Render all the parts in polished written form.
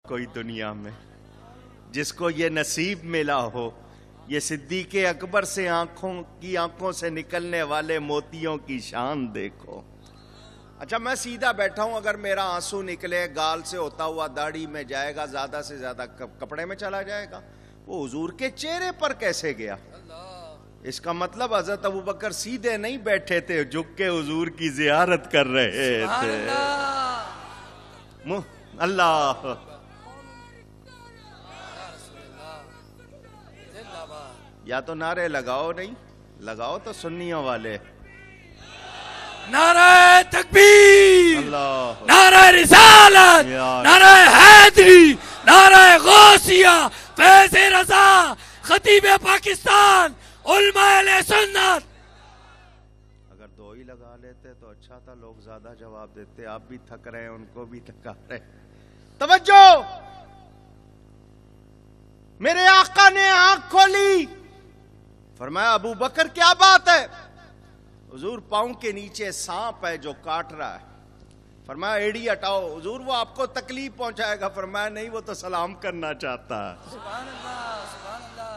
کوئی دنیا میں جس کو یہ نصیب ملا ہو. یہ صدیق اکبر سے آنکھوں سے نکلنے والے موتیوں کی شان دیکھو. اچھا میں سیدھا بیٹھا ہوں، اگر میرا آنسو نکلے گال سے ہوتا ہوا داڑھی میں جائے گا، زیادہ سے زیادہ کپڑے میں چلا جائے گا، وہ حضور کے چہرے پر کیسے گیا؟ اس کا مطلب حضرت ابوبکر سیدھے نہیں بیٹھے تھے، جھک کے حضور کی زیارت کر رہے تھے. اللہ یا تو نعرے لگاؤ، نہیں لگاؤ تو سنیوں والے. نعرہ تکبیر، اللہ، نعرہ رسالت، نعرہ حیدری، نعرہ غوثیہ، فیض رضا، خطیب پاکستان، علماء اہل سنت. اگر دو ہی لگا لیتے تو اچھا تھا، لوگ زیادہ جواب دیتے. آپ بھی تھک رہے ہیں، ان کو بھی تھکا رہے. توجہ، میرے آقا نے آنکھ کھولی، فرمایا ابو بکر کیا بات ہے؟ حضور پاؤں کے نیچے سانپ ہے جو کاٹ رہا ہے. فرمایا ایڑی ہٹاؤ. حضور وہ آپ کو تکلیف پہنچائے گا. فرمایا نہیں، وہ تو سلام کرنا چاہتا ہے. سبحان اللہ، سبحان اللہ.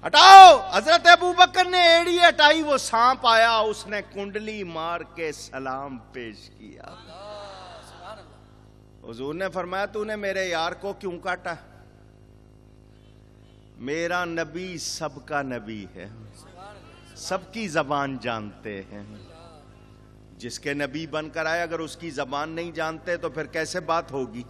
ہٹاؤ. حضرت ابو بکر نے ایڑی ہٹائی، وہ سانپ آیا، اس نے کنڈلی مار کے سلام پیش کیا. حضور نے فرمایا تو نے میرے یار کو کیوں کاٹا؟ میرا نبی سب کا نبی ہے، سب کی زبان جانتے ہیں. جس کے نبی بن کر آئے اگر اس کی زبان نہیں جانتے تو پھر کیسے بات ہوگی؟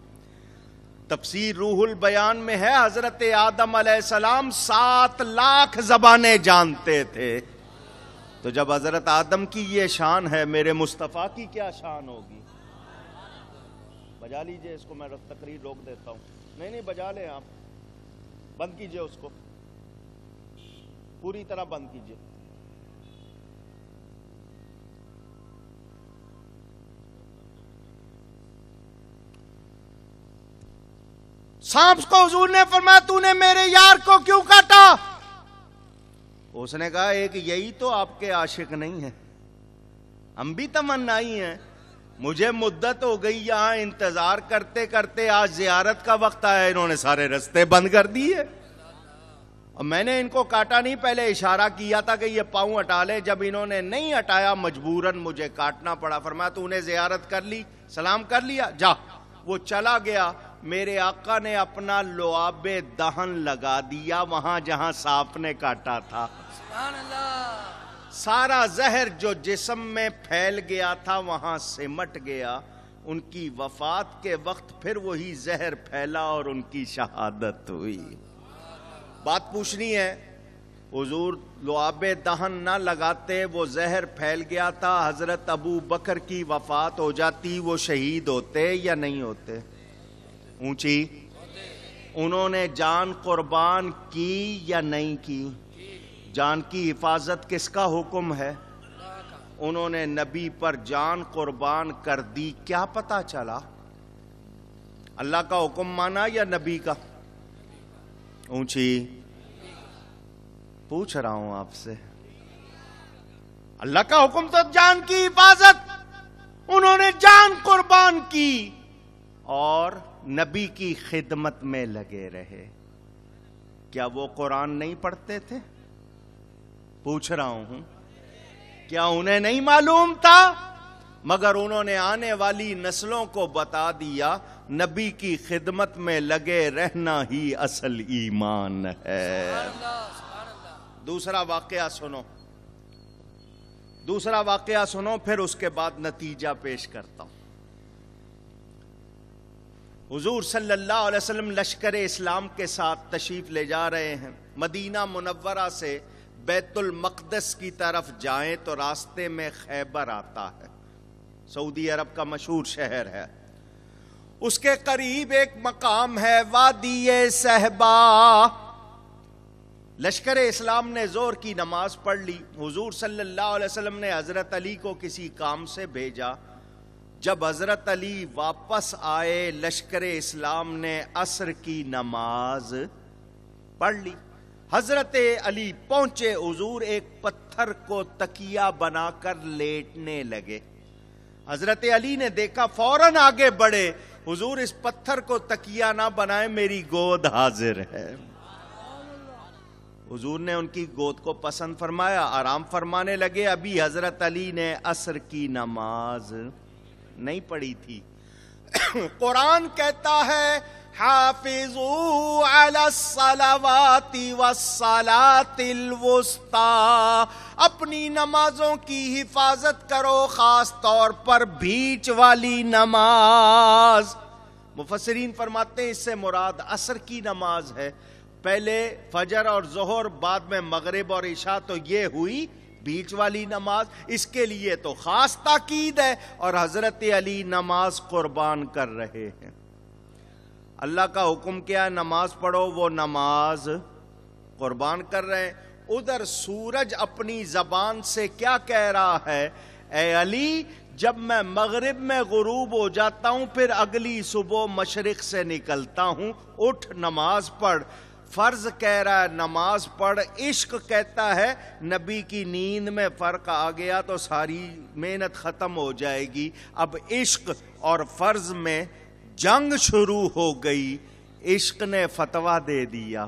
تفسیر روح البیان میں ہے حضرت آدم علیہ السلام 7 لاکھ زبانیں جانتے تھے. تو جب حضرت آدم کی یہ شان ہے، میرے مصطفیٰ کی کیا شان ہوگی؟ بجا لیجئے اس کو، میں تقریر روک دیتا ہوں. نہیں بجا لیں آپ، بند کیجئے اس کو، پوری طرح بند کیجئے. سانپ کو حضور نے فرمایا تو نے میرے یار کو کیوں کاٹا؟ اس نے کہا ایک یہی تو آپ کے عاشق نہیں ہیں، ہم بھی تمنائی ہیں. مجھے مدت ہو گئی یہاں انتظار کرتے کرتے، آج زیارت کا وقت آیا، انہوں نے سارے رستے بند کر دیے. اور میں نے ان کو کاٹا نہیں، پہلے اشارہ کیا تھا کہ یہ پاؤں ہٹا لے. جب انہوں نے نہیں ہٹایا مجبوراً مجھے کاٹنا پڑا. فرمایا تو نے زیارت کر لی، سلام کر لیا، جا. وہ چلا گیا. میرے آقا نے اپنا لعاب دہن لگا دیا وہاں جہاں سانپ نے کاٹا تھا. سبحان اللہ. سارا زہر جو جسم میں پھیل گیا تھا وہاں سمٹ گیا. ان کی وفات کے وقت پھر وہی زہر پھیلا اور ان کی شہادت ہوئی. بات پوچھنی ہے، حضور لعاب دہن نہ لگاتے، وہ زہر پھیل گیا تھا، حضرت ابو بکر کی وفات ہو جاتی، وہ شہید ہوتے یا نہیں ہوتے؟ اونچی، انہوں نے جان قربان کی یا نہیں کی؟ جان کی حفاظت کس کا حکم ہے؟ انہوں نے نبی پر جان قربان کر دی. کیا پتا چلا؟ اللہ کا حکم مانا یا نبی کا؟ اونچی، پوچھ رہا ہوں آپ سے. اللہ کا حکم تو جان کی حفاظت، انہوں نے جان قربان کی اور نبی کی خدمت میں لگے رہے. کیا وہ قرآن نہیں پڑھتے تھے؟ پوچھ رہا ہوں، کیا انہیں نہیں معلوم تھا؟ مگر انہوں نے آنے والی نسلوں کو بتا دیا نبی کی خدمت میں لگے رہنا ہی اصل ایمان ہے. دوسرا واقعہ سنو، پھر اس کے بعد نتیجہ پیش کرتا ہوں. حضور صلی اللہ علیہ وسلم لشکر اسلام کے ساتھ تشریف لے جا رہے ہیں. مدینہ منورہ سے بیت المقدس کی طرف جائیں تو راستے میں خیبر آتا ہے، سعودی عرب کا مشہور شہر ہے. اس کے قریب ایک مقام ہے وادی صہبا. لشکر اسلام نے ظہر کی نماز پڑھ لی. حضور صلی اللہ علیہ وسلم نے حضرت علی کو کسی کام سے بھیجا. جب حضرت علی واپس آئے لشکر اسلام نے عصر کی نماز پڑھ لی. حضرت علی پہنچے، حضور ایک پتھر کو تکیہ بنا کر لیٹنے لگے. حضرت علی نے دیکھا، فوراً آگے بڑھے. حضور اس پتھر کو تکیہ نہ بنائے، میری گود حاضر ہے۔ حضور نے ان کی گود کو پسند فرمایا، آرام فرمانے لگے۔ ابھی حضرت علی نے عصر کی نماز نہیں پڑھی تھی۔ قرآن کہتا ہے حافظوا علی الصلوات والصلاۃ الوسطی، اپنی نمازوں کی حفاظت کرو، خاص طور پر بیچ والی نماز۔ مفسرین فرماتے ہیں اس سے مراد عصر کی نماز ہے، پہلے فجر اور ظہر، بعد میں مغرب اور عشاء، تو یہ ہوئی بیچ والی نماز، اس کے لیے تو خاص تاکید ہے۔ اور حضرت علی نماز قربان کر رہے ہیں۔ اللہ کا حکم کیا ہے؟ نماز پڑھو، وہ نماز قربان کر رہے ہیں۔ ادھر سورج اپنی زبان سے کیا کہہ رہا ہے؟ اے علی، جب میں مغرب میں غروب ہو جاتا ہوں، پھر اگلی صبح مشرق سے نکلتا ہوں، اٹھ نماز پڑھ۔ فرض کہہ رہا ہے نماز پڑھ، عشق کہتا ہے نبی کی نیند میں فرق آ گیا تو ساری محنت ختم ہو جائے گی۔ اب عشق اور فرض میں جنگ شروع ہو گئی۔ عشق نے فتویٰ دے دیا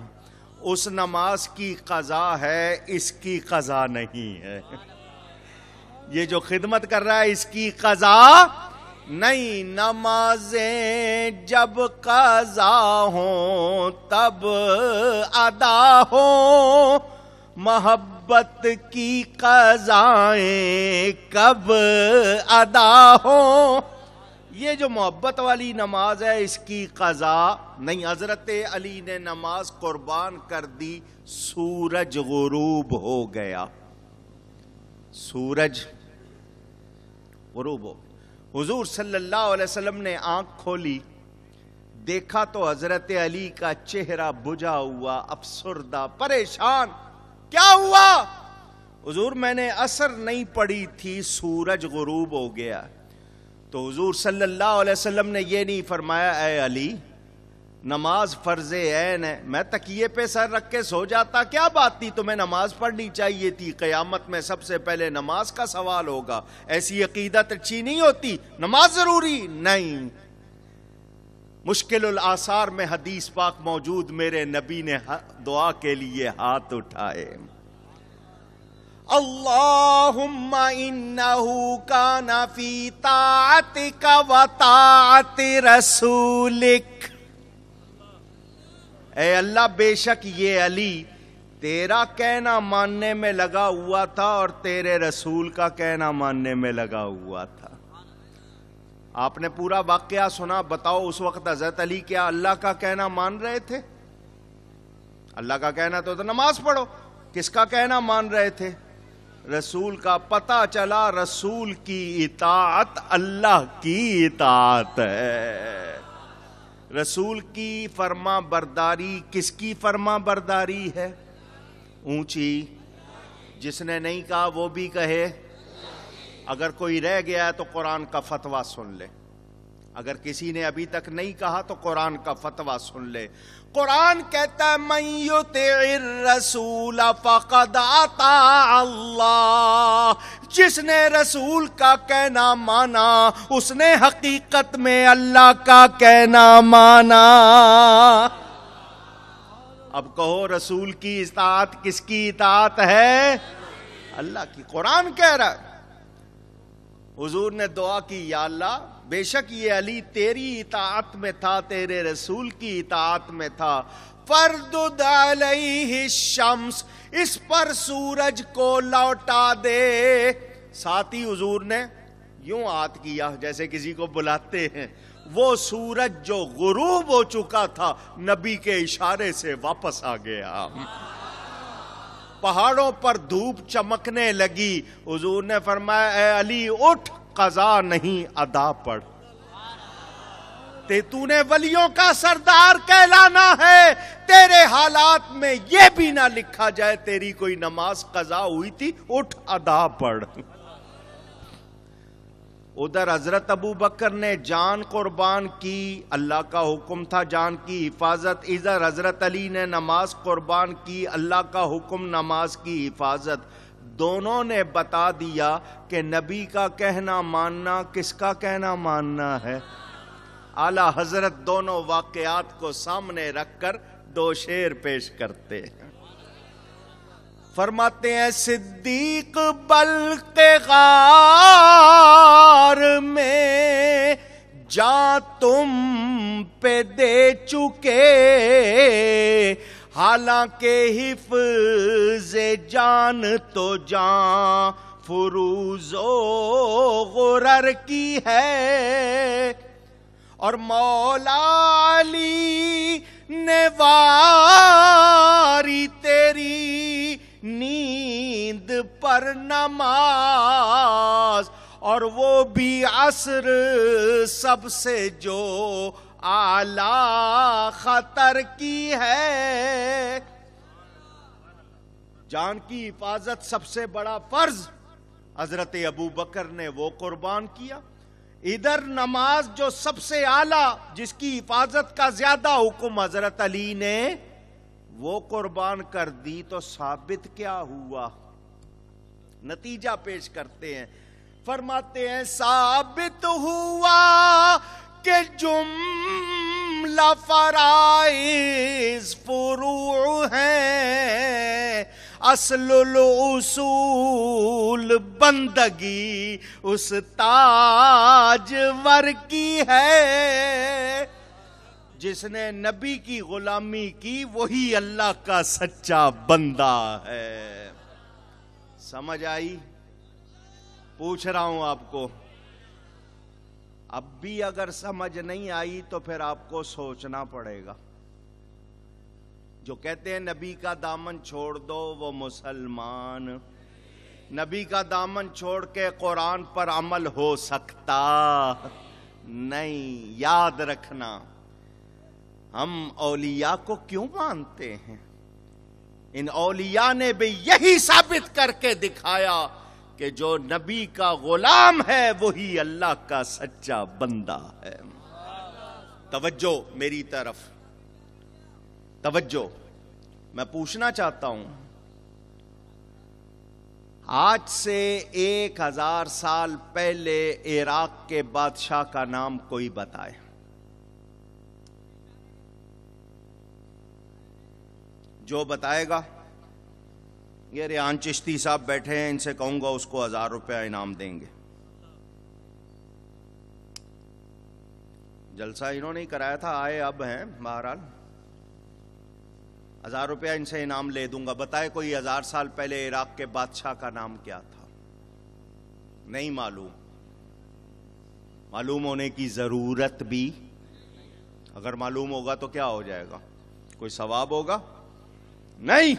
اس نماز کی قضا ہے، اس کی قضا نہیں ہے۔ یہ جو خدمت کر رہا ہے اس کی قضا نہیں۔ نمازیں جب قضا ہوں تب ادا ہوں، محبت کی قضائیں کب ادا ہوں۔ یہ جو محبت والی نماز ہے اس کی قضا نہیں۔ حضرت علی نے نماز قربان کر دی، سورج غروب ہو گیا، سورج غروب ہو۔ حضور صلی اللہ علیہ وسلم نے آنکھ کھولی، دیکھا تو حضرت علی کا چہرہ بجھا ہوا، افسردہ، پریشان۔ کیا ہوا؟ حضور میں نے عصر نہیں پڑھی تھی، سورج غروب ہو گیا۔ تو حضور صلی اللہ علیہ وسلم نے یہ نہیں فرمایا اے علی نماز فرض عین ہے، میں تکیے پہ سر رکھ کے سو جاتا، کیا بات تھی، تمہیں نماز پڑھنی چاہیے تھی، قیامت میں سب سے پہلے نماز کا سوال ہوگا۔ ایسی عقیدت اچھی نہیں ہوتی، نماز ضروری نہیں۔ مشکل الآثار میں حدیث پاک موجود، میرے نبی نے دعا کے لیے ہاتھ اٹھائے، اللہم انہو کان فی طاعتک و طاعت رسولک، اے اللہ بے شک یہ علی تیرا کہنا ماننے میں لگا ہوا تھا اور تیرے رسول کا کہنا ماننے میں لگا ہوا تھا۔ آپ نے پورا واقعہ سنا، بتاؤ اس وقت حضرت علی کیا اللہ کا کہنا مان رہے تھے؟ اللہ کا کہنا تو نماز پڑھو، کس کا کہنا مان رہے تھے؟ رسول کا۔ پتہ چلا رسول کی اطاعت اللہ کی اطاعت ہے، رسول کی فرما برداری کس کی فرما برداری ہے؟ اونچی، جس نے نہیں کہا وہ بھی کہے۔ اگر کوئی رہ گیا ہے تو قرآن کا فتویٰ سن لے، اگر کسی نے ابھی تک نہیں کہا تو قرآن کا فتویٰ سن لے۔ قرآن کہتا ہے من یطع الرسول فقد اطاع اللہ، جس نے رسول کا کہنا مانا اس نے حقیقت میں اللہ کا کہنا مانا۔ اب کہو رسول کی اطاعت کس کی اطاعت ہے؟ اللہ کی۔ قرآن کہہ رہا ہے، حضور نے دعا کی یا اللہ بے شک یہ علی تیری اطاعت میں تھا، تیرے رسول کی اطاعت میں تھا، فردد علیہ الشمس، اس پر سورج کو لوٹا دے۔ ساتھ ہی حضور نے یوں ہاتھ کیا جیسے کسی کو بلاتے ہیں، وہ سورج جو غروب ہو چکا تھا نبی کے اشارے سے واپس آ گیا، پہاڑوں پر دھوپ چمکنے لگی۔ حضور نے فرمایا اے علی اٹھ، قضا نہیں ادا پڑھ، تو نے ولیوں کا سردار کہلانا ہے، تیرے حالات میں یہ بھی نہ لکھا جائے تیری کوئی نماز قضا ہوئی تھی، اٹھ ادا پڑھ۔ ادھر حضرت ابو بکر نے جان قربان کی، اللہ کا حکم تھا جان کی حفاظت۔ ادھر حضرت علی نے نماز قربان کی، اللہ کا حکم نماز کی حفاظت۔ دونوں نے بتا دیا کہ نبی کا کہنا ماننا کس کا کہنا ماننا ہے؟ اعلی حضرت دونوں واقعات کو سامنے رکھ کر دو شعر پیش کرتے ہیں. فرماتے ہیں صدیق بلق غار میں جان تم پہ دے چکے، حالانکہ حفظ جان تو جان فروز و غرر کی ہے، اور مولا علی نے واری تیری نیند پر نماز، اور وہ بھی عصر سب سے جو اعلیٰ خطر کی ہے. جان کی حفاظت سب سے بڑا فرض حضرت ابو بکر نے وہ قربان کیا، ادھر نماز جو سب سے اعلیٰ جس کی حفاظت کا زیادہ حکم حضرت علی نے وہ قربان کر دی. تو ثابت کیا ہوا؟ نتیجہ پیش کرتے ہیں. فرماتے ہیں ثابت ہوا کہ جملہ فرائض فروع ہیں، اصل الاصول بندگی اس تاجور کی ہے. جس نے نبی کی غلامی کی وہی اللہ کا سچا بندہ ہے. سمجھ آئی؟ پوچھ رہا ہوں آپ کو. اب بھی اگر سمجھ نہیں آئی تو پھر آپ کو سوچنا پڑے گا. جو کہتے ہیں نبی کا دامن چھوڑ دو وہ مسلمان، نبی کا دامن چھوڑ کے قرآن پر عمل ہو سکتا نہیں. یاد رکھنا ہم اولیاء کو کیوں مانتے ہیں؟ ان اولیاء نے بھی یہی ثابت کر کے دکھایا کہ جو نبی کا غلام ہے وہی اللہ کا سچا بندہ ہے. توجہ میری طرف، توجہ. میں پوچھنا چاہتا ہوں، آج سے 1000 سال پہلے عراق کے بادشاہ کا نام کوئی بتائے. جو بتائے گا، یہ ریحان چشتی صاحب بیٹھے ہیں، ان سے کہوں گا اس کو 1000 روپیہ انعام دیں گے. جلسہ انہوں نے ہی کرایا تھا، آئے اب ہیں، بہرحال 1000 روپیہ ان سے انعام لے دوں گا. بتائے کوئی 1000 سال پہلے عراق کے بادشاہ کا نام کیا تھا؟ نہیں معلوم. معلوم ہونے کی ضرورت بھی، اگر معلوم ہوگا تو کیا ہو جائے گا؟ کوئی ثواب ہوگا؟ نہیں.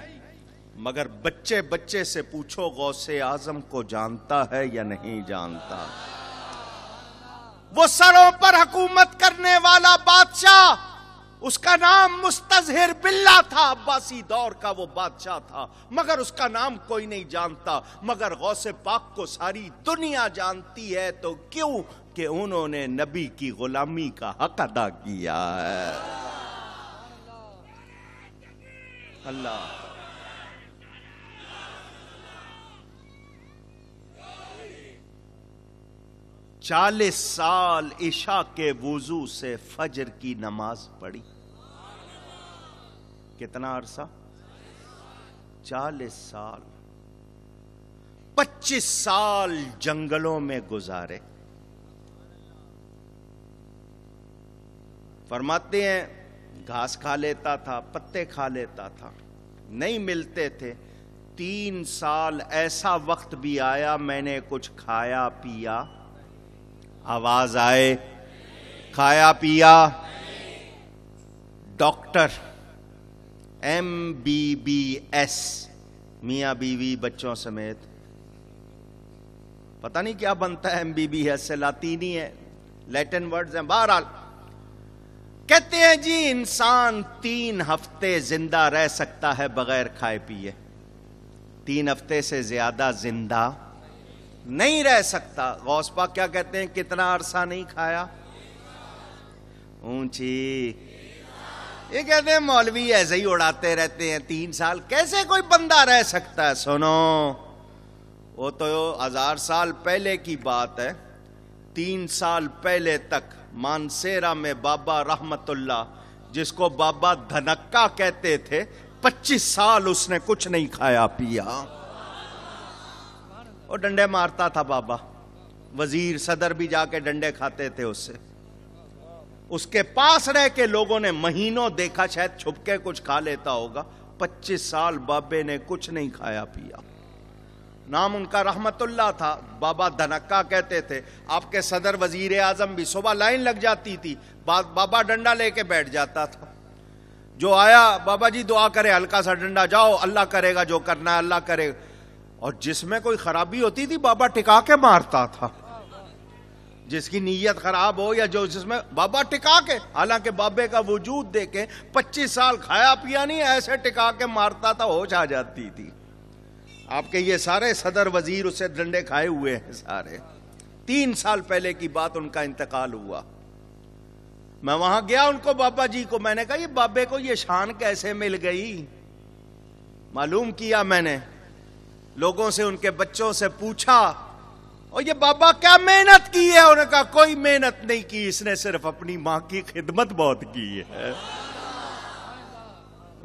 مگر بچے بچے سے پوچھو غوث اعظم کو جانتا ہے یا نہیں جانتا؟ وہ سروں پر حکومت کرنے والا بادشاہ، اس کا نام مستظہر باللہ تھا، عباسی دور کا وہ بادشاہ تھا، مگر اس کا نام کوئی نہیں جانتا. مگر غوث پاک کو ساری دنیا جانتی ہے. تو کیوں؟ کہ انہوں نے نبی کی غلامی کا حق ادا کیا ہے. اللہ 40 سال عشاء کے وضو سے فجر کی نماز پڑھی. کتنا عرصہ؟ 40 سال. 25 سال جنگلوں میں گزارے. فرماتے ہیں گھاس کھا لیتا تھا، پتے کھا لیتا تھا، نہیں ملتے تھے. 3 سال ایسا وقت بھی آیا میں نے کچھ کھایا پیا، آواز آئے کھایا پیا. ڈاکٹر MBBS، میاں بیوی بچوں سمیت، پتہ نہیں کیا بنتا ہے MBBS سے، لاطینی ہے، لیٹن ورڈز ہیں. بہرحال کہتے ہیں جی انسان 3 ہفتے زندہ رہ سکتا ہے بغیر کھائے پیے. 3 ہفتے سے زیادہ زندہ نہیں رہ سکتا. غوث پاک کیا کہتے ہیں؟ کتنا عرصہ نہیں کھایا؟ اونچی. یہ کہتے ہیں مولوی ایسے ہی اڑاتے رہتے ہیں. 3 سال کیسے کوئی بندہ رہ سکتا ہے؟ سنو، وہ تو 1000 سال پہلے کی بات ہے. 3 سال پہلے تک مانسیرا میں بابا رحمت اللہ، جس کو بابا دھنکا کہتے تھے، 25 سال اس نے کچھ نہیں کھایا پیا، اور ڈنڈے مارتا تھا بابا، وزیر صدر بھی جا کے ڈنڈے کھاتے تھے اس سے۔ اس کے پاس رہ کے لوگوں نے مہینوں دیکھا، شاید چھپ کے کچھ کھا لیتا ہوگا، 25 سال بابے نے کچھ نہیں کھایا پیا۔ نام ان کا رحمت اللہ تھا، بابا دھنکا کہتے تھے۔ آپ کے صدر وزیر اعظم بھی صبح لائن لگ جاتی تھی، بابا ڈنڈا لے کے بیٹھ جاتا تھا، جو آیا بابا جی دعا کرے، ہلکا سا ڈنڈا، جاؤ اللہ کرے گا جو کرنا ہے اللہ کرے گا۔ اور جس میں کوئی خرابی ہوتی تھی بابا ٹکا کے مارتا تھا، جس کی نیت خراب ہو یا جو جس میں بابا ٹکا کے، حالانکہ بابے کا وجود دیکھیں 25 سال کھایا پیا نہیں، ایسے ٹکا کے مارتا تھا، ہوش آ جاتی تھی۔ آپ کے یہ سارے صدر وزیر اسے ڈنڈے کھائے ہوئے ہیں سارے۔ 3 سال پہلے کی بات، ان کا انتقال ہوا۔ میں وہاں گیا ان کو، بابا جی کو، میں نے کہا یہ بابے کو یہ شان کیسے مل گئی؟ معلوم کیا میں نے، لوگوں سے، ان کے بچوں سے پوچھا، اور یہ بابا کیا محنت کی ہے؟ انہوں نے کہا کوئی محنت نہیں کی، اس نے صرف اپنی ماں کی خدمت بہت کی ہے۔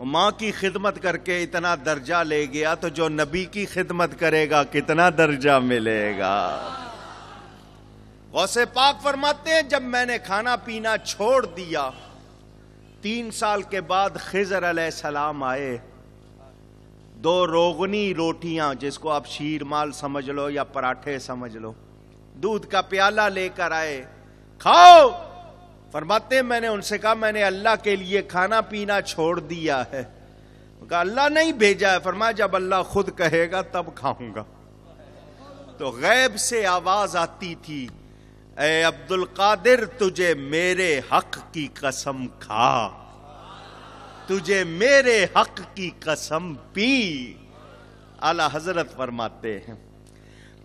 ماں کی خدمت کر کے اتنا درجہ لے گیا، تو جو نبی کی خدمت کرے گا کتنا درجہ ملے گا۔ غوث پاک فرماتے ہیں جب میں نے کھانا پینا چھوڑ دیا، 3 سال کے بعد خضر علیہ السلام آئے، 2 روغنی روٹیاں، جس کو آپ شیر مال سمجھ لو یا پراٹھے سمجھ لو، دودھ کا پیالہ لے کر آئے، کھاؤ۔ فرماتے ہیں میں نے ان سے کہا میں نے اللہ کے لیے کھانا پینا چھوڑ دیا ہے۔ کہا اللہ نہیں بھیجا ہے۔ فرمایا جب اللہ خود کہے گا تب کھاؤں گا۔ تو غیب سے آواز آتی تھی، اے عبد القادر تجھے میرے حق کی قسم کھا، تجھے میرے حق کی قسم پی۔ اعلی حضرت فرماتے ہیں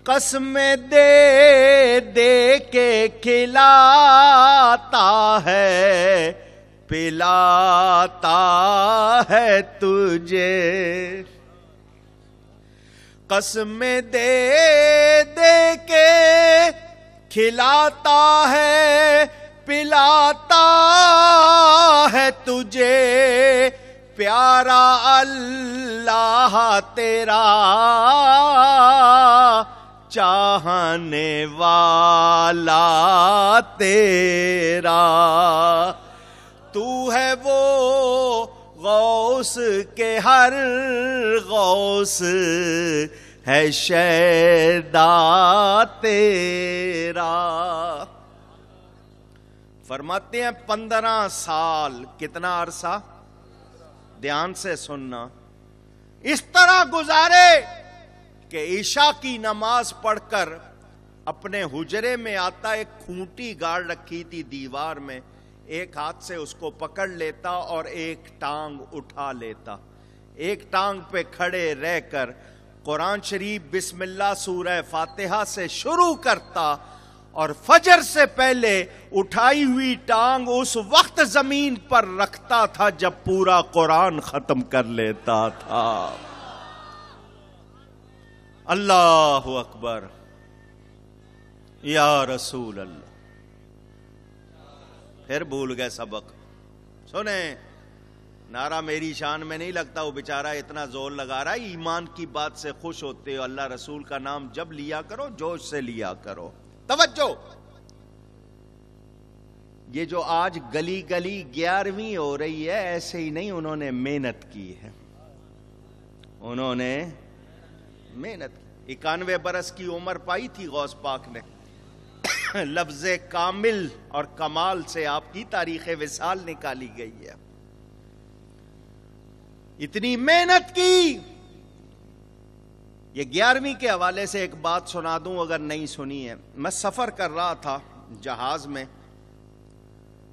قسمیں دے دے کے کھلاتا ہے، پلاتا ہے تجھے، قسمیں دے دے کے کھلاتا ہے، پلاتا ہے تجھے، پیارا اللہ تیرا، چاہنے والا تیرا، تو ہے وہ غوث کے ہر غوث ہے شیدا تیرا۔ فرماتے ہیں 15 سال، کتنا عرصہ؟ دھیان سے سننا، اس طرح گزارے کہ عشاء کی نماز پڑھ کر اپنے حجرے میں آتا، ایک کھونٹی گاڑ رکھی تھی دیوار میں، ایک ہاتھ سے اس کو پکڑ لیتا اور ایک ٹانگ اٹھا لیتا، ایک ٹانگ پہ کھڑے رہ کر قرآن شریف بسم اللہ سورہ فاتحہ سے شروع کرتا، اور فجر سے پہلے اٹھائی ہوئی ٹانگ اس وقت زمین پر رکھتا تھا جب پورا قرآن ختم کر لیتا تھا۔ اللہ اکبر، یا رسول اللہ۔ پھر بھول گئے سبق۔ سنیں، نعرہ میری شان میں نہیں لگتا، وہ بیچارہ اتنا زور لگا رہا ہے، ایمان کی بات سے خوش ہوتے ہو، اللہ رسول کا نام جب لیا کرو جوش سے لیا کرو۔ توجہ، یہ جو آج گلی گلی 11ویں ہو رہی ہے، ایسے ہی نہیں، انہوں نے محنت کی ہے، انہوں نے محنت کی۔ 91 برس کی عمر پائی تھی غوث پاک نے۔ لفظ کامل اور کمال سے آپ کی تاریخ وصال نکالی گئی ہے۔ اتنی محنت کی۔ یہ 11ویں کے حوالے سے ایک بات سنا دوں اگر نہیں سنی ہے۔ میں سفر کر رہا تھا جہاز میں،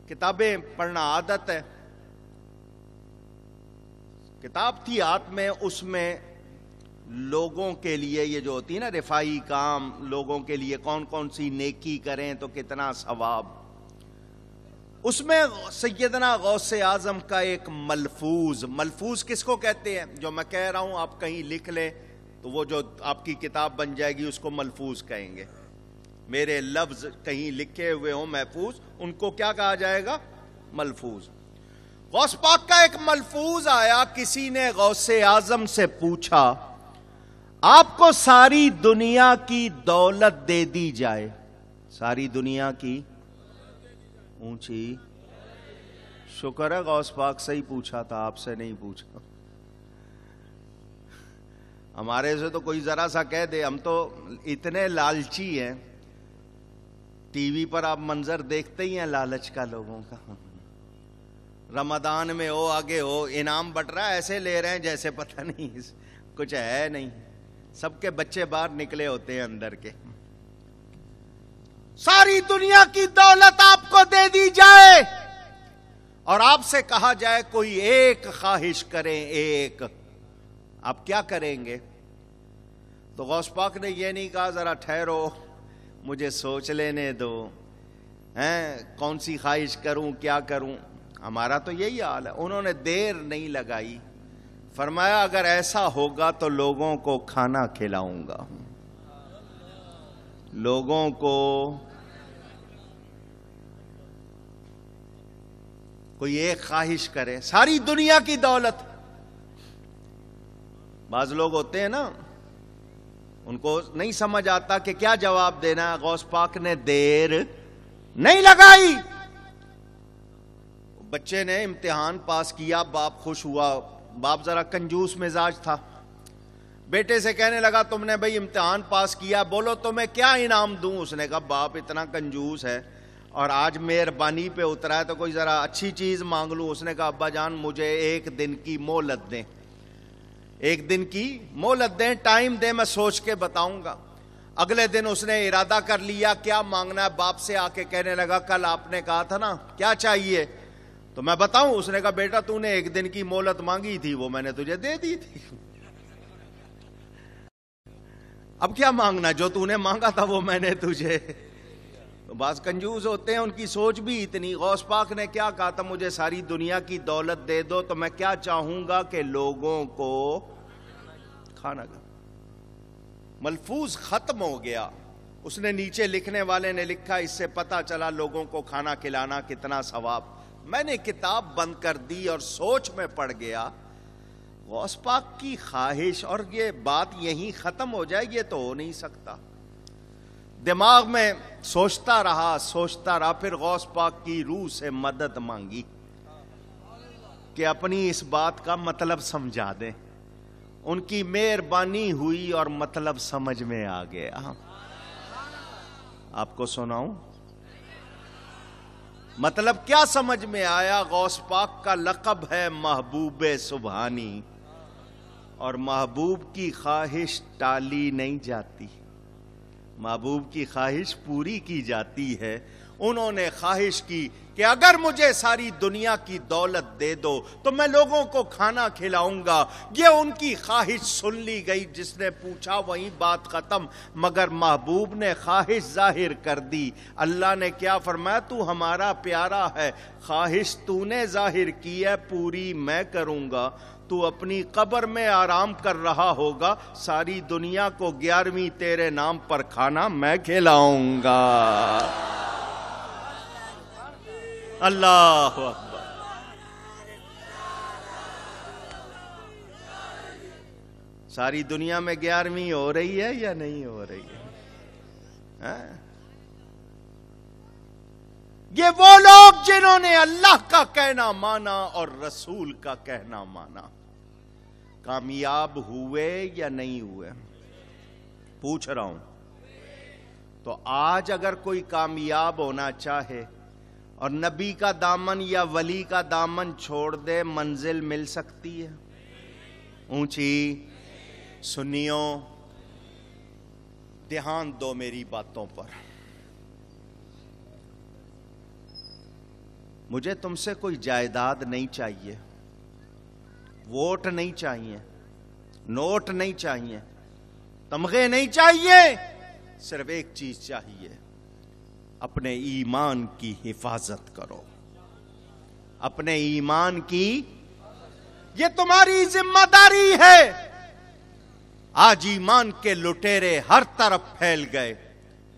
کتابیں پڑھنا عادت ہے، کتاب تھی ہاتھ میں، اس میں لوگوں کے لیے یہ جو ہوتی ہے نا رفاعی کام، لوگوں کے لیے کون کون سی نیکی کریں تو کتنا ثواب، اس میں سیدنا غوث اعظم کا ایک ملفوظ، ملفوظ کس کو کہتے ہیں؟ جو میں کہہ رہا ہوں آپ کہیں لکھ لیں تو وہ جو آپ کی کتاب بن جائے گی اس کو ملفوظ کہیں گے۔ میرے لفظ کہیں لکھے ہوئے ہوں محفوظ، ان کو کیا کہا جائے گا؟ ملفوظ۔ غوث پاک کا ایک ملفوظ آیا، کسی نے غوث اعظم سے پوچھا آپ کو ساری دنیا کی دولت دے دی جائے، ساری دنیا کی اونچی، شکر ہے غوث پاک سے ہی پوچھا تھا، آپ سے نہیں پوچھا۔ ہمارے سے تو کوئی ذرا سا کہہ دے، ہم تو اتنے لالچی ہیں، ٹی وی پر آپ منظر دیکھتے ہی ہیں لالچ کا لوگوں کا، رمضان میں ہو آگے ہو انعام بٹ رہا ہے، ایسے لے رہے ہیں جیسے پتہ نہیں کچھ ہے نہیں، سب کے بچے باہر نکلے ہوتے ہیں اندر کے۔ ساری دنیا کی دولت آپ کو دے دی جائے اور آپ سے کہا جائے کوئی ایک خواہش کریں، ایک، آپ کیا کریں گے؟ تو غوث پاک نے یہ نہیں کہا ذرا ٹھہرو مجھے سوچ لینے دو، کون سی خواہش کروں، کیا کروں، ہمارا تو یہی حال ہے۔ انہوں نے دیر نہیں لگائی، فرمایا اگر ایسا ہوگا تو لوگوں کو کھانا کھلاؤں گا، لوگوں کو کوئی ایک خواہش کرے، ساری دنیا کی دولت۔ بعض لوگ ہوتے ہیں نا، ان کو نہیں سمجھ آتا کہ کیا جواب دینا ہے، غوث پاک نے دیر نہیں لگائی، بچے نے امتحان پاس کیا، باپ خوش ہوا، باپ ذرا کنجوس مزاج تھا، بیٹے سے کہنے لگا تم نے بھائی امتحان پاس کیا، بولو تمہیں کیا انعام دوں؟ اس نے کہا باپ اتنا کنجوس ہے اور آج مہربانی پہ اترا ہے تو کوئی ذرا اچھی چیز مانگ لوں۔ اس نے کہا ابا جان مجھے ایک دن کی مہلت دیں، ایک دن کی مہلت دیں، ٹائم دیں، میں سوچ کے بتاؤں گا۔ اگلے دن اس نے ارادہ کر لیا کیا مانگنا ہے، باپ سے آ کے کہنے لگا کل آپ نے کہا تھا نا کیا چاہیے تو میں بتاؤں؟ اس نے کہا بیٹا تو نے ایک دن کی مہلت مانگی تھی وہ میں نے تجھے دے دی تھی، اب کیا مانگنا، جو تو نے مانگا تھا وہ میں نے تجھے۔ تو بعض کنجوس ہوتے ہیں، ان کی سوچ بھی اتنی۔ غوث پاک نے کیا کہا تھا مجھے ساری دنیا کی دولت دے دو تو میں کیا چاہوں گا کہ لوگوں کو کھانا کا۔ ملفوظ ختم ہو گیا، اس نے نیچے لکھنے والے نے لکھا اس سے پتا چلا لوگوں کو کھانا کھلانا کتنا ثواب۔ میں نے کتاب بند کر دی اور سوچ میں پڑ گیا غوث پاک کی خواہش، اور یہ بات یہیں ختم ہو جائے یہ تو ہو نہیں سکتا۔ دماغ میں سوچتا رہا، پھر غوث پاک کی روح سے مدد مانگی کہ اپنی اس بات کا مطلب سمجھا دیں۔ ان کی مہربانی ہوئی اور مطلب سمجھ میں آ گیا۔ آپ کو سناؤں مطلب کیا سمجھ میں آیا؟ غوث پاک کا لقب ہے محبوب سبحانی، اور محبوب کی خواہش ٹالی نہیں جاتی، محبوب کی خواہش پوری کی جاتی ہے۔ انہوں نے خواہش کی کہ اگر مجھے ساری دنیا کی دولت دے دو تو میں لوگوں کو کھانا کھلاؤں گا۔ یہ ان کی خواہش سن لی گئی، جس نے پوچھا وہیں بات ختم، مگر محبوب نے خواہش ظاہر کر دی۔ اللہ نے کیا فرمایا؟ تو ہمارا پیارا ہے، خواہش تو نے ظاہر کی ہے، پوری میں کروں گا۔ تو اپنی قبر میں آرام کر رہا ہوگا، ساری دنیا کو 11ویں تیرے نام پر کھانا میں کھلاؤں گا۔ اللہ اکبر۔ ساری دنیا میں 11ویں ہو رہی ہے یا نہیں ہو رہی ہے؟ یہ وہ لوگ جنہوں نے اللہ کا کہنا مانا اور رسول کا کہنا مانا، کامیاب ہوئے یا نہیں ہوئے؟ پوچھ رہا ہوں۔ تو آج اگر کوئی کامیاب ہونا چاہے اور نبی کا دامن یا ولی کا دامن چھوڑ دے، منزل مل سکتی ہے اونچی؟ سنیوں دھیان دو میری باتوں پر، مجھے تم سے کوئی جائیداد نہیں چاہیے، ووٹ نہیں چاہیے، نوٹ نہیں چاہیے، تمغے نہیں چاہیے، صرف ایک چیز چاہیے، اپنے ایمان کی حفاظت کرو، اپنے ایمان کی، یہ تمہاری ذمہ داری ہے۔ آج ایمان کے لٹیرے ہر طرف پھیل گئے،